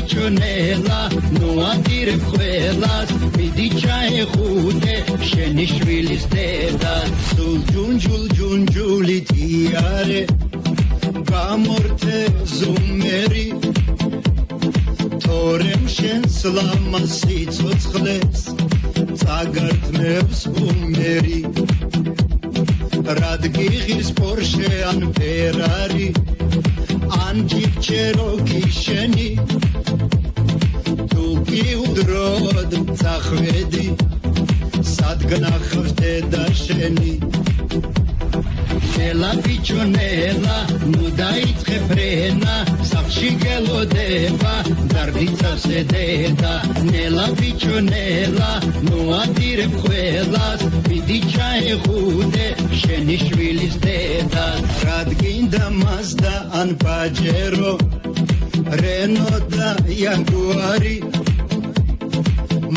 ბიჭონელა ნუ აპირებ ყველას მიდი ჩაეხუტე შენი შვილის დედას სულ ჯუნჯული თიარე გამორთე ზუმერი თორემ შენს ლამას სიცოცხლეს წაგართმევს უმერი რადგი ღირს პორშე ან ფერარი ან ჯიპ ჩეროკი შენი თუ გიუდროდ წახვედი სად გნახავს დედა შენი ნელა ბიჭონელა ნუ დაიწყე ფრენა სახში გელოდება დარდიცავს დედა ნელა ბიჭონელა ნუ აპირებ ყველას მიდი ჩაეხუტე შენი შვილის დედას რადგინდა მაზდა ან პაჯერო რენო და იაგუარი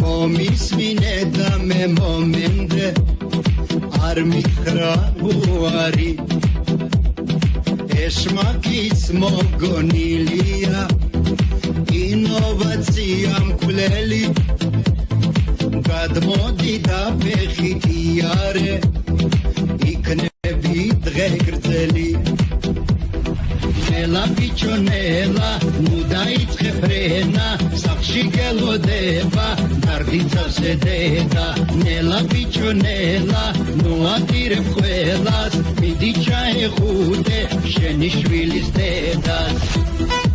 მომისმინე და მე მომენდე არ მითხრა უარი ეშმაკის მოგონილია ინოვაცია მკვლელი გადმოდი და ფეხით იარე იქნები დღე გრძელი ნელა ბიჭონელა ნუ დაიწყე ფრენა სახში გელოდება დარდიცავს დედა ნელა ბიჭონელა ნუ აპირებ ყველას მიდი ჩაეხუტე შენი შვილის დედას